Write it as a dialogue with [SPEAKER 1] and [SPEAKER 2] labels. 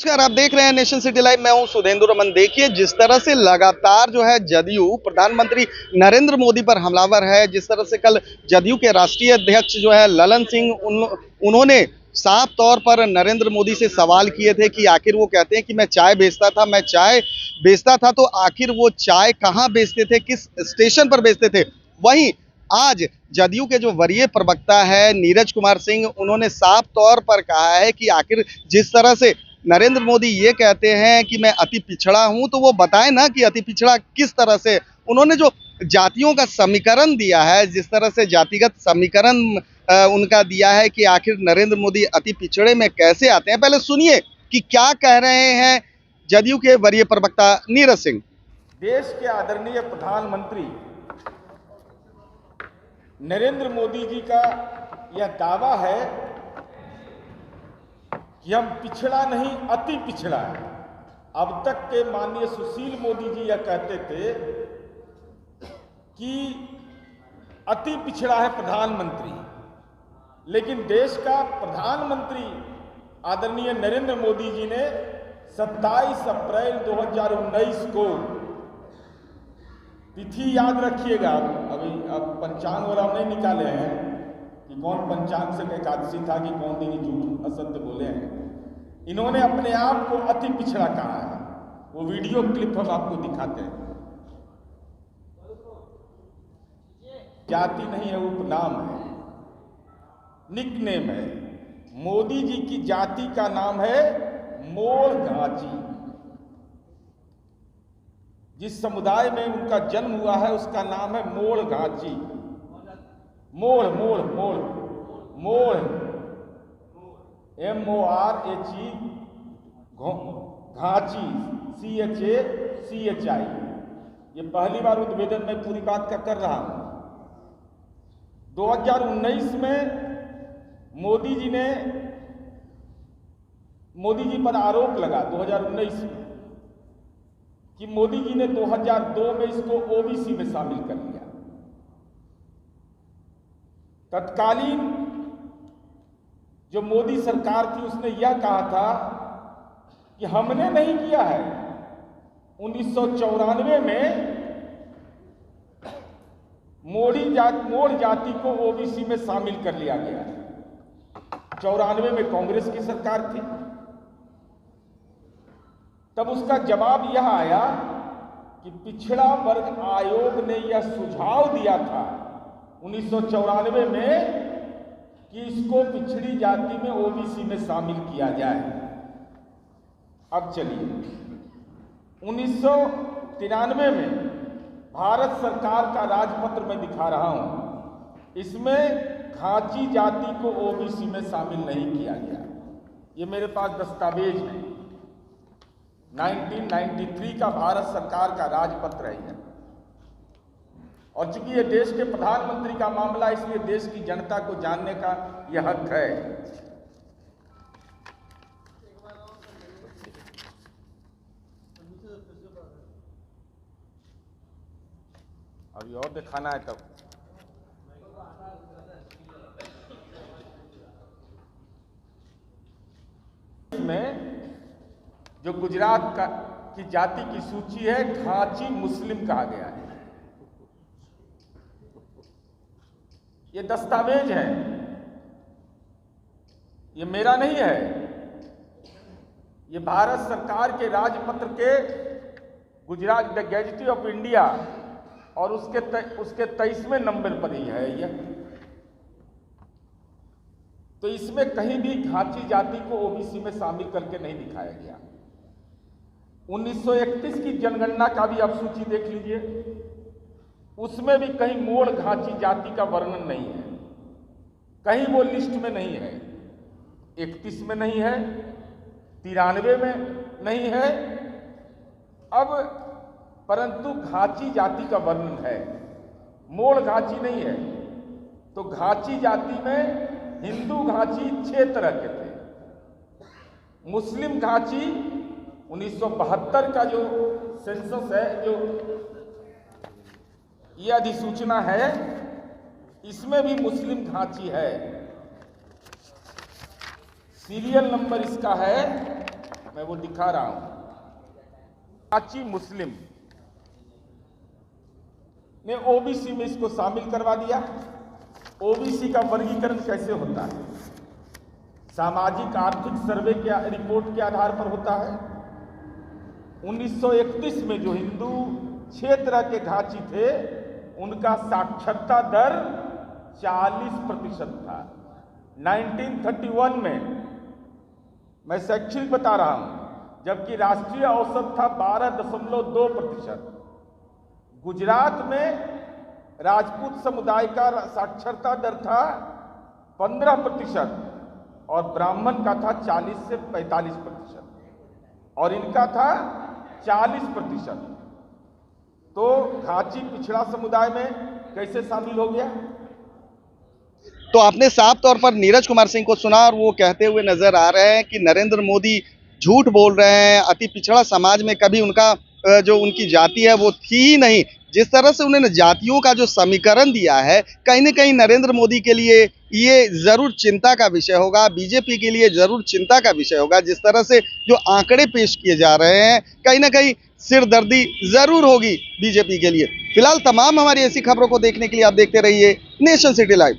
[SPEAKER 1] नमस्कार, आप देख रहे हैं नेशन सिटी लाइव। मैं हूं सुधेंदु रमन। देखिए, जिस तरह से लगातार जो है जदयू प्रधानमंत्री नरेंद्र मोदी पर हमलावर है, जिस तरह से कल जदयू के राष्ट्रीय अध्यक्ष जो है ललन सिंह उन्होंने साफ तौर पर नरेंद्र मोदी से सवाल किए थे कि आखिर वो कहते हैं कि मैं चाय बेचता था तो आखिर वो चाय कहाँ बेचते थे, किस स्टेशन पर बेचते थे। वहीं आज जदयू के जो वरीय प्रवक्ता है नीरज कुमार सिंह, उन्होंने साफ तौर पर कहा है कि आखिर जिस तरह से नरेंद्र मोदी ये कहते हैं कि मैं अति पिछड़ा हूं, तो वो बताएं ना कि अति पिछड़ा किस तरह से। उन्होंने जो जातियों का समीकरण दिया है, जिस तरह से जातिगत समीकरण उनका दिया है कि आखिर नरेंद्र मोदी अति पिछड़े में कैसे आते हैं, पहले सुनिए कि क्या कह रहे हैं जदयू के वरीय प्रवक्ता नीरज सिंह।
[SPEAKER 2] देश के आदरणीय प्रधानमंत्री नरेंद्र मोदी जी का यह दावा है कि हम पिछड़ा नहीं अति पिछड़ा है। अब तक के माननीय सुशील मोदी जी यह कहते थे कि अति पिछड़ा है प्रधानमंत्री, लेकिन देश का प्रधानमंत्री आदरणीय नरेंद्र मोदी जी ने 27 अप्रैल 2019 को, तिथि याद रखिएगा, अभी अब पंचांग वाला नहीं निकाले हैं कि कौन पंचांग से एकादशी था कि कौन दिन झूठ असत्य बोले हैं। इन्होंने अपने आप को अति पिछड़ा कहा है। वो वीडियो क्लिप हम आपको दिखाते हैं। जाति नहीं है, उपनाम है, निकनेम है। मोदी जी की जाति का नाम है मोड़ घाची। जिस समुदाय में उनका जन्म हुआ है उसका नाम है मोड़ घाची। मोड़ मोड़ मोड़ मोड़ MORHE, घाची CHI। ये पहली बार उद्भेदन में पूरी बात का कर रहा हूं। 2019 में मोदी जी पर आरोप लगा 2019 में कि मोदी जी ने 2002 में इसको OBC में शामिल कर लिया। तत्कालीन जो मोदी सरकार थी उसने यह कहा था कि हमने नहीं किया है। 1994 में मोड़ जाति को OBC में शामिल कर लिया गया। 94 में कांग्रेस की सरकार थी। तब उसका जवाब यह आया कि पिछड़ा वर्ग आयोग ने यह सुझाव दिया था 1994 में कि इसको पिछड़ी जाति में OBC में शामिल किया जाए। अब चलिए, 1993 में भारत सरकार का राजपत्र मैं दिखा रहा हूं, इसमें घाची जाति को OBC में शामिल नहीं किया गया। ये मेरे पास दस्तावेज है, 1993 का भारत सरकार का राजपत्र है। और चूंकि ये देश के प्रधानमंत्री का मामला, इसलिए देश की जनता को जानने का यह हक है। अभी और दिखाना है तब। इसमें जो गुजरात की जाति की सूची है, घाची मुस्लिम कहा गया है। ये दस्तावेज है, ये मेरा नहीं है, ये भारत सरकार के राजपत्र के Gujarat the gadget of India और उसके 23वें नंबर पर ही है ये। तो इसमें कहीं भी घाची जाति को OBC में शामिल करके नहीं दिखाया गया। 1931 की जनगणना का भी आप सूची देख लीजिए, उसमें भी कहीं मोड़ घाची जाति का वर्णन नहीं है, कहीं वो लिस्ट में नहीं है। 31 में नहीं है, 93 में नहीं है, अब परंतु घाची जाति का वर्णन है, मोड़ घाची नहीं है। तो घाची जाति में हिंदू घाची 6 तरह के थे। मुस्लिम घाची 1972 का जो सेंसस है, जो ये अधिसूचना है, इसमें भी मुस्लिम घाची है। सीरियल नंबर इसका है, मैं वो दिखा रहा हूं। घाची मुस्लिम ने ओबीसी में इसको शामिल करवा दिया। ओबीसी का वर्गीकरण कैसे होता है? सामाजिक आर्थिक सर्वे के रिपोर्ट के आधार पर होता है। 1931 में जो हिंदू 6 तरह के घाची थे उनका साक्षरता दर 40% था। 1931 में, मैं शैक्षणिक बता रहा हूं, जबकि राष्ट्रीय औसत था 12.2%। गुजरात में राजपूत समुदाय का साक्षरता दर था 15% और ब्राह्मण का था 40 से 45% और इनका था 40%। तो घाची पिछड़ा समुदाय में कैसे शामिल हो गया?
[SPEAKER 1] तो आपने साफ तौर पर नीरज कुमार सिंह को सुना और वो कहते हुए नजर आ रहे हैं कि नरेंद्र मोदी झूठ बोल रहे हैं। अति पिछड़ा समाज में कभी उनका जो उनकी जाति है वो थी ही नहीं। जिस तरह से उन्होंने जातियों का जो समीकरण दिया है, कहीं न कहीं नरेंद्र मोदी के लिए ये जरूर चिंता का विषय होगा, बीजेपी के लिए जरूर चिंता का विषय होगा। जिस तरह से जो आंकड़े पेश किए जा रहे हैं, कहीं न कहीं सिरदर्दी जरूर होगी बीजेपी के लिए। फिलहाल तमाम हमारी ऐसी खबरों को देखने के लिए आप देखते रहिए नेशन सिटी लाइव।